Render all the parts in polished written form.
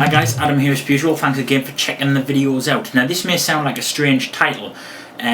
Hi guys, Adam here as usual. Thanks again for checking the videos out. Now this may sound like a strange title,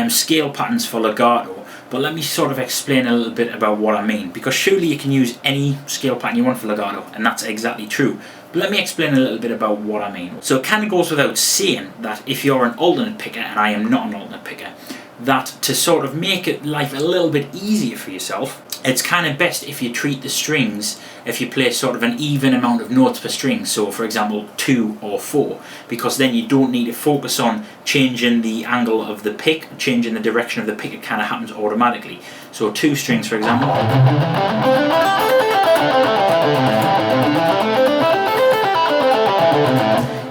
scale patterns for legato, but let me sort of explain a little bit about what I mean, because surely you can use any scale pattern you want for legato, and that's exactly true. But let me explain a little bit about what I mean. So it kind of goes without saying that if you're an alternate picker, and I am not an alternate picker, that to sort of make it life a little bit easier for yourself, it's kind of best if you treat the strings, if you play sort of an even amount of notes per string, so for example 2 or 4, because then you don't need to focus on changing the angle of the pick, changing the direction of the pick. It kind of happens automatically. So 2 strings, for example.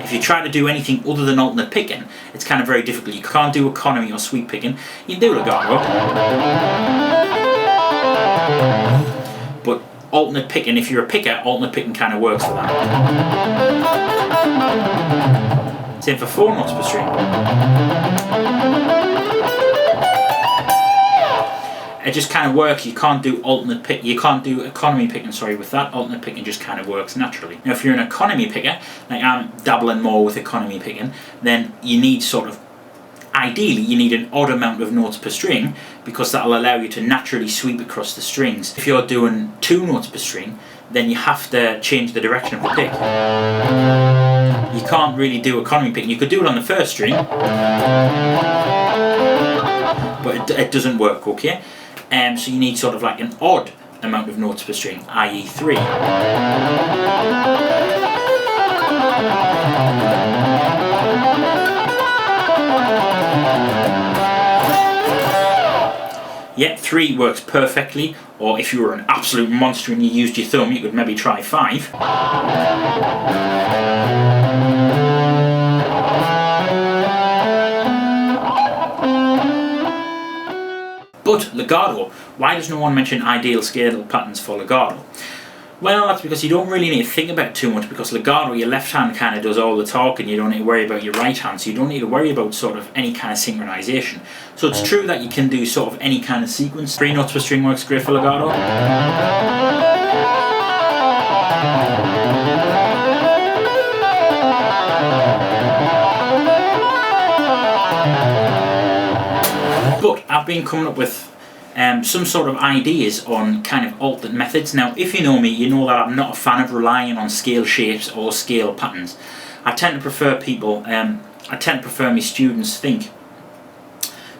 If you try to do anything other than alternate picking, it's kind of very difficult. You can't do economy or sweep picking. You can do legato, but alternate picking, if you're a picker, alternate picking kind of works for that. Same for 4 notes per string. It just kind of works. You can't do alternate pick. You can't do economy picking. Sorry, with that alternate picking just kind of works naturally. Now, if you're an economy picker, like I'm dabbling more with economy picking, then you need sort of, ideally, you need an odd amount of notes per string, because that'll allow you to naturally sweep across the strings. If you're doing 2 notes per string, then you have to change the direction of the pick. You can't really do economy picking. You could do it on the first string, but it doesn't work, okay? So you need sort of like an odd amount of notes per string, i.e. 3. Yeah, 3 works perfectly, or if you were an absolute monster and you used your thumb, you could maybe try 5. But legato, why does no one mention ideal scale patterns for legato? Well, that's because you don't really need to think about it too much, because legato, your left hand kind of does all the talking. You don't need to worry about your right hand, so you don't need to worry about sort of any kind of synchronization. So it's true that you can do sort of any kind of sequence. 3 notes per string works great for legato. But I've been coming up with some sort of ideas on kind of alternate methods. Now, if you know me, you know that I'm not a fan of relying on scale shapes or scale patterns. I tend to prefer my students think.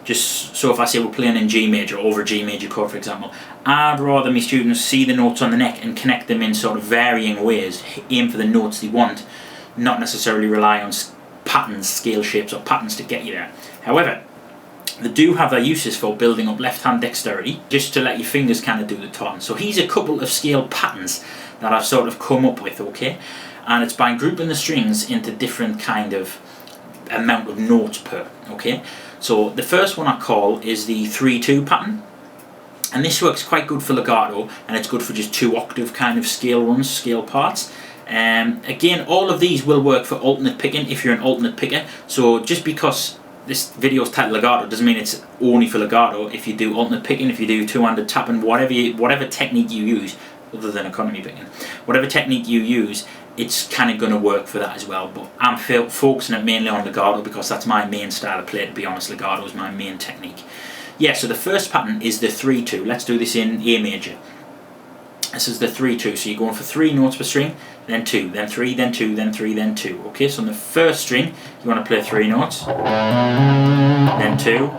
Just so if I say we're playing in G major over a G major chord, for example, I'd rather my students see the notes on the neck and connect them in sort of varying ways, aim for the notes they want, not necessarily rely on patterns, scale shapes or patterns to get you there. However, they do have their uses for building up left hand dexterity, just to let your fingers kind of do the talking. So here's a couple of scale patterns that I've sort of come up with, okay? And it's by grouping the strings into different kind of amount of notes per, okay? So the first one I call is the 3-2 pattern. And this works quite good for legato, and it's good for just 2 octave kind of scale runs, scale parts. Again, all of these will work for alternate picking if you're an alternate picker. So just because this video is titled legato doesn't mean it's only for legato. If you do alternate picking, if you do 2-handed tapping, whatever technique you use, other than economy picking, whatever technique you use, it's kind of going to work for that as well. But I'm focusing it mainly on legato because that's my main style of play, to be honest. Legato is my main technique. Yeah, so the first pattern is the 3-2. Let's do this in A major. This is the 3-2, so you're going for 3 notes per string, then 2, then 3, then 2, then 3, then 2. Okay, so on the first string, you want to play 3 notes, then 2,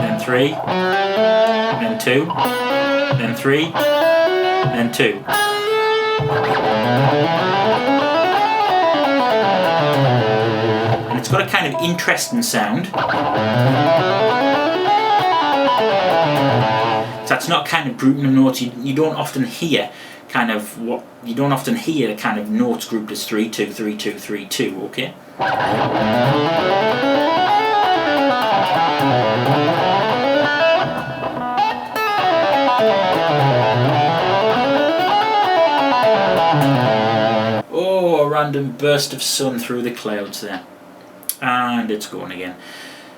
then 3, then 2, then 3, then 2. And it's got a kind of interesting sound. So it's not kind of grouping the notes. You don't often hear kind of the kind of notes grouped as 3-2, 3-2, 3-2, okay? Oh, a random burst of sun through the clouds there. And it's going again.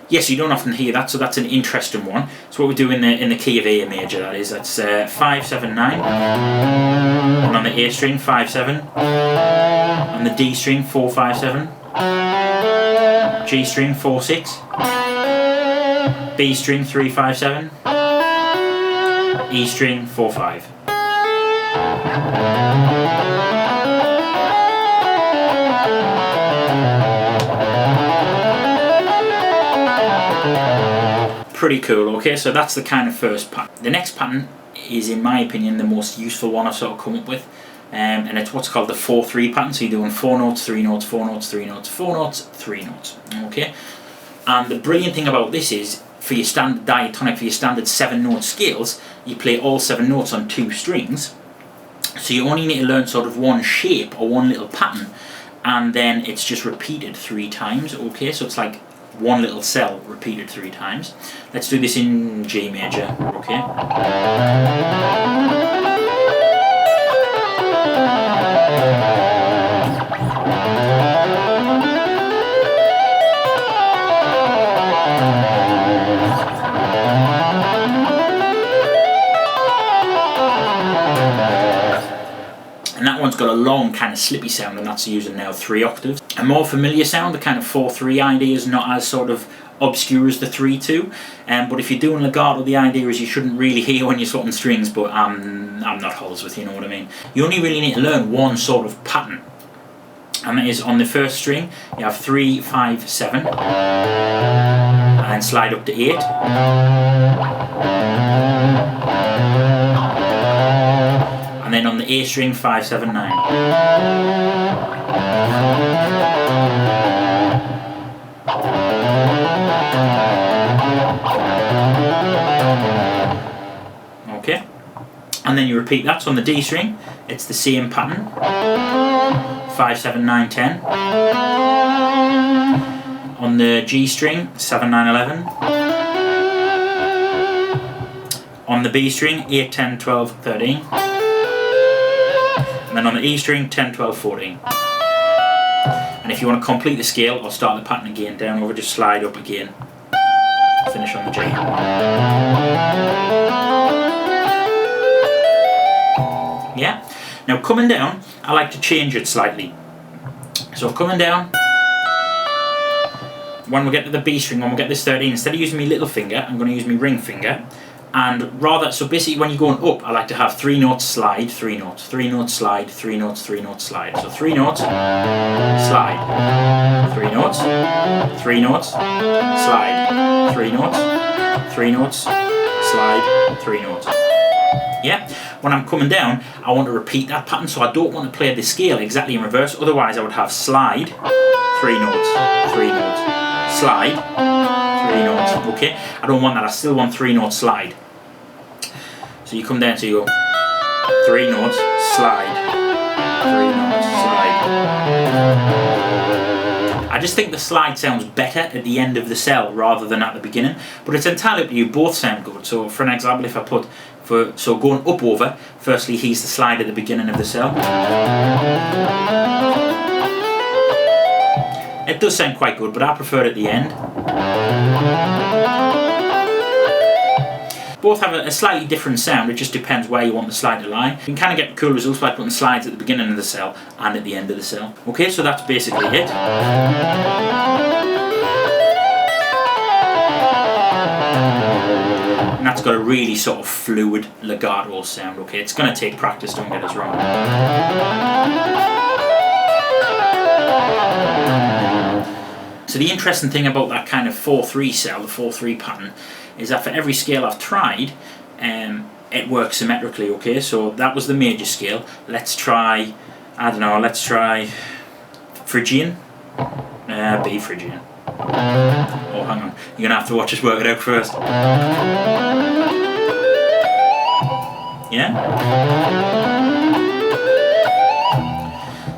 Yes, you don't often hear that, so that's an interesting one. So what we do in the key of A major, that's 5-7-9, and on the A string 5-7, on the D string 4-5-7, G string 4-6, B string 3-5-7, E string 4-5. Pretty cool. Okay, so that's the kind of first pattern. The next pattern is, in my opinion, the most useful one I've sort of come up with, and it's what's called the 4-3 pattern. So you're doing 4 notes, 3 notes, 4 notes, 3 notes, 4 notes, 3 notes. Okay, and the brilliant thing about this is, for your standard diatonic, for your standard 7-note scales, you play all 7 notes on 2 strings. So you only need to learn sort of one shape or one little pattern, and then it's just repeated 3 times. Okay, so it's like one little cell repeated 3 times. Let's do this in G major. Okay. And that one's got a long kind of slippy sound, and that's using now 3 octaves. A more familiar sound, the kind of 4-3 idea, is not as sort of obscure as the 3-2. But if you're doing legato, the idea is you shouldn't really hear when you're swapping strings, but I'm not Holsworth, you know what I mean. You only really need to learn one sort of pattern, and that is on the first string you have 3, 5, 7, and then slide up to 8. And then on the A string 5, 7, 9. Okay, and then you repeat that. So on the D string it's the same pattern, 5, 7, 9, 10. On the G string 7, 9, 11. On the B string 8, 10, 12, 13. And then on the E string 10, 12, 14. And if you want to complete the scale or start the pattern again down over, just slide up again, finish on the G. Yeah? Now coming down, I like to change it slightly. So coming down, when we get to the B string, when we get this 13, instead of using my little finger, I'm going to use my ring finger. And rather, so basically when you're going up, I like to have 3 notes, slide, 3 notes, 3 notes, slide, 3 notes, 3 notes, slide. So 3 notes, slide, 3 notes, 3 notes, slide, 3 notes, 3 notes, slide, 3 notes. Yeah? When I'm coming down, I want to repeat that pattern, so I don't want to play the scale exactly in reverse. Otherwise I would have slide, 3 notes, 3 notes, slide, 3 notes. Okay? I don't want that, I still want 3 notes slide. So you come down, so you go 3 notes, slide, 3 notes, slide. I just think the slide sounds better at the end of the cell rather than at the beginning, but it's entirely up to you, both sound good. So for an example, if I put, so going up over, firstly he's the slide at the beginning of the cell. It does sound quite good, but I prefer it at the end. Both have a slightly different sound, it just depends where you want the slide to lie. You can kind of get cool results by putting slides at the beginning of the cell and at the end of the cell. Okay, so that's basically it. And that's got a really sort of fluid legato sound, okay? It's going to take practice, don't get us wrong. So the interesting thing about that kind of 4-3 cell, the 4-3 pattern, is that for every scale I've tried, it works symmetrically, okay? So that was the major scale. Let's try, I don't know, let's try Phrygian. B Phrygian. Oh, hang on. You're going to have to watch us work it out first. Yeah?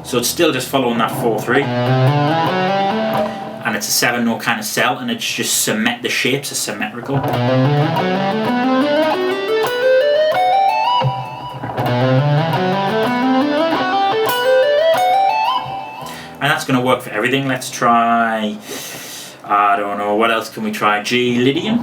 So it's still just following that 4-3. And it's a 7-note kind of cell, and it's just the shapes are symmetrical. And that's going to work for everything. Let's try, I I don't know, what else can we try? G Lydian?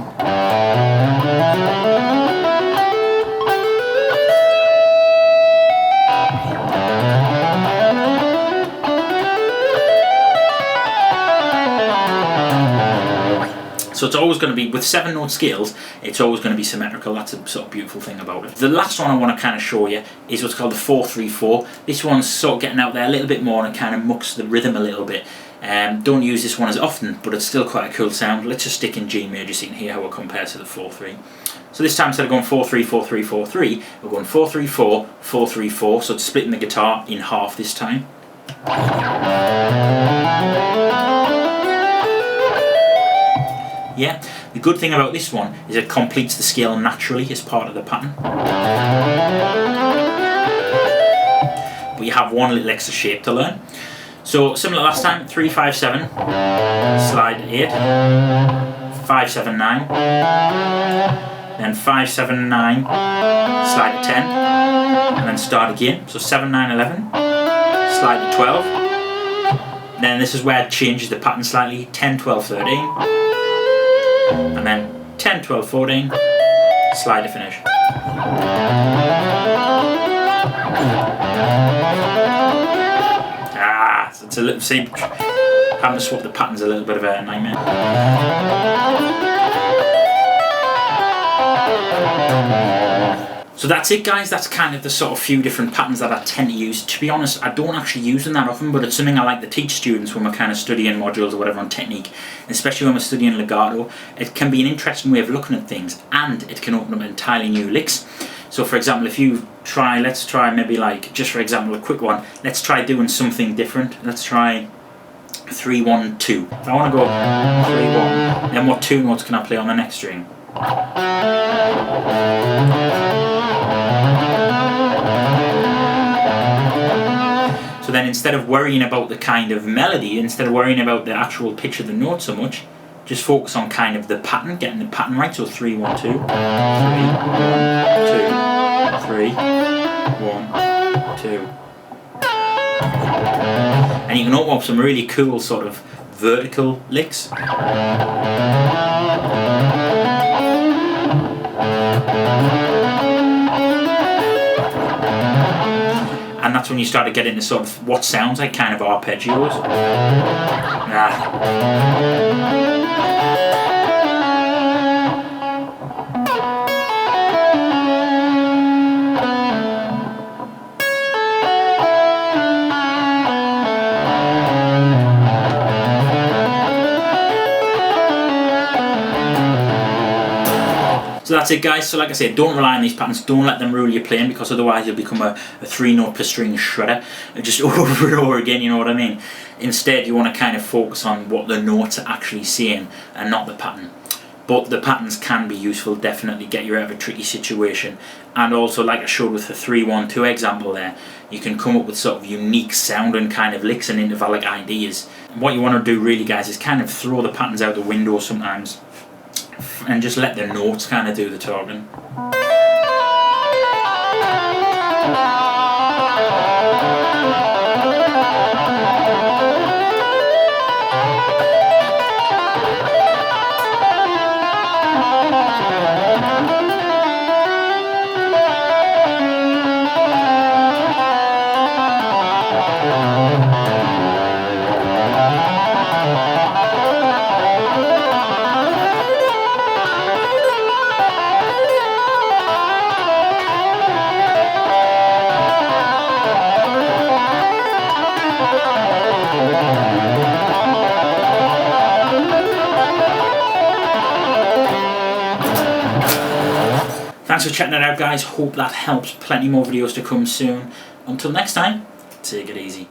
So it's always going to be, with 7-note scales, it's always going to be symmetrical. That's a sort of beautiful thing about it. The last one I want to kind of show you is what's called the 4-3-4. This one's sort of getting out there a little bit more and kind of mucks the rhythm a little bit. Don't use this one as often, but it's still quite a cool sound. Let's just stick in G major so you can hear how it compares to the 4-3. So this time, instead of going 4-3, 4-3, 4-3, we're going 4-3-4, 4-3-4. So it's splitting the guitar in half this time. Yeah, the good thing about this one is it completes the scale naturally as part of the pattern. But you have one little extra shape to learn. So similar to last time, 3-5-7, slide 8, 5-7-9, then 5-7-9, slide to 10, and then start again. So 7-9-11, slide to 12. Then this is where it changes the pattern slightly, 10-12-13. And then 10, 12, 14, slide to finish. So it's a little, see, having to swap the patterns a little bit of a nightmare. So that's it, guys. That's kind of the sort of few different patterns that I tend to use. To be honest, I don't actually use them that often, but it's something I like to teach students when we're kind of studying modules or whatever on technique, especially when we're studying legato. It can be an interesting way of looking at things, and it can open up entirely new licks. So for example, if you try, let's try maybe like, just for example, a quick one, let's try doing something different. Let's try 3-1-2. If I want to go 3-1, then what 2 notes can I play on the next string? So then instead of worrying about the kind of melody, instead of worrying about the actual pitch of the note so much, just focus on kind of the pattern, getting the pattern right. So 3-1-2, 3-1-2, 3-1-2. And you can open up some really cool sort of vertical licks. And that's when you start to get into sort of what sounds like kind of arpeggios. So that's it, guys. So like I said, don't rely on these patterns, don't let them rule your playing, because otherwise you'll become a 3-note per string shredder just over and over again, you know what I mean? Instead, you want to kind of focus on what the notes are actually saying and not the pattern. But the patterns can be useful, definitely get you out of a tricky situation. And also, like I showed with the 3-1-2 example there, you can come up with sort of unique sounding kind of licks and intervallic ideas. And what you want to do really, guys, is kind of throw the patterns out the window sometimes and just let the notes kind of do the talking. Thanks for checking it out, guys. Hope that helps. Plenty more videos to come soon. Until next time, take it easy.